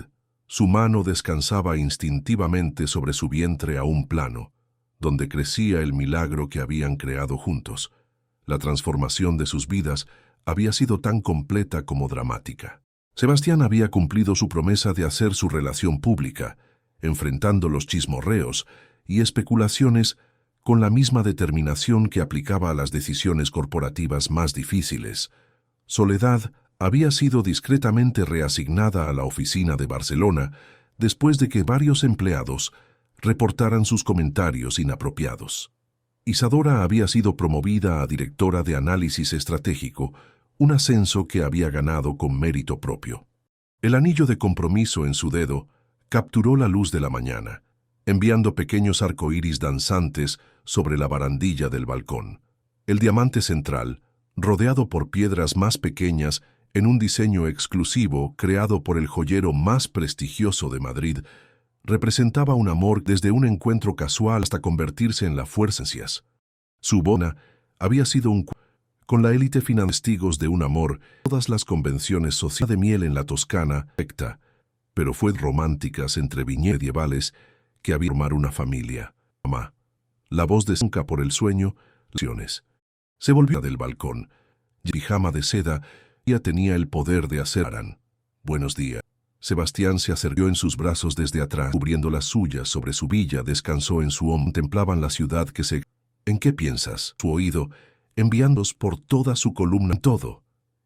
Su mano descansaba instintivamente sobre su vientre aún plano, donde crecía el milagro que habían creado juntos. La transformación de sus vidas había sido tan completa como dramática. Sebastián había cumplido su promesa de hacer su relación pública, enfrentando los chismorreos y especulaciones con la misma determinación que aplicaba a las decisiones corporativas más difíciles. Soledad había sido discretamente reasignada a la oficina de Barcelona después de que varios empleados reportaran sus comentarios inapropiados. Isadora había sido promovida a directora de análisis estratégico, un ascenso que había ganado con mérito propio. El anillo de compromiso en su dedo capturó la luz de la mañana, enviando pequeños arcoíris danzantes sobre la barandilla del balcón. El diamante central, rodeado por piedras más pequeñas en un diseño exclusivo creado por el joyero más prestigioso de Madrid, representaba un amor desde un encuentro casual hasta convertirse en la fuerza. Su boda había sido con la élite final testigos de un amor, todas las convenciones sociales de miel en la Toscana, pero fue románticas entre viñedos medievales que había formar una familia. Mamá. La voz de Nunca por el sueño, se volvió del balcón. Pijama de seda, ya tenía el poder de hacer. Buenos días. Sebastián se acercó en sus brazos desde atrás, cubriendo las suyas sobre su villa, descansó en su hombro, contemplaban la ciudad que se... ¿En qué piensas? Su oído, enviándos por toda su columna, todo.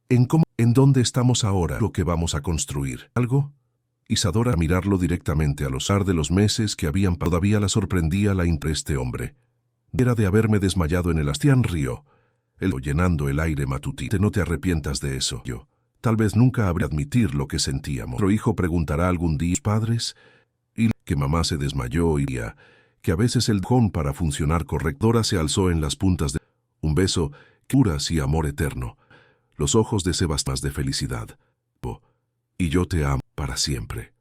¿En cómo? ¿En dónde estamos ahora? ¿Lo que vamos a construir? ¿Algo? Isadora, a mirarlo directamente a los ar de los meses que habían todavía la sorprendía la este hombre. Era de haberme desmayado en el Astián río, llenando el aire matutino. No te arrepientas de eso. Yo, tal vez nunca habré admitir lo que sentíamos. Nuestro hijo preguntará algún día a sus padres, y que mamá se desmayó y que a veces el don para funcionar correctora se alzó en las puntas de un beso, puras y amor eterno. Los ojos de Sebastián de felicidad. Y yo te amo para siempre.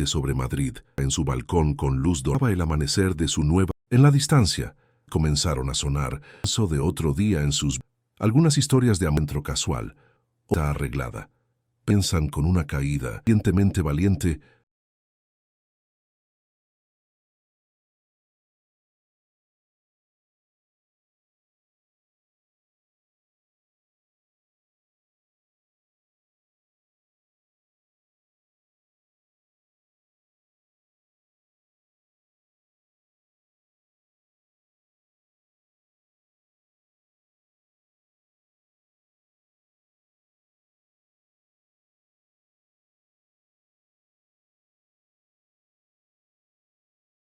Sobre Madrid, en su balcón con luz doraba el amanecer de su nueva. En la distancia, comenzaron a sonar, eso de otro día en sus. Algunas historias de amor casual, otra arreglada. Piensan con una caída, valientemente valiente,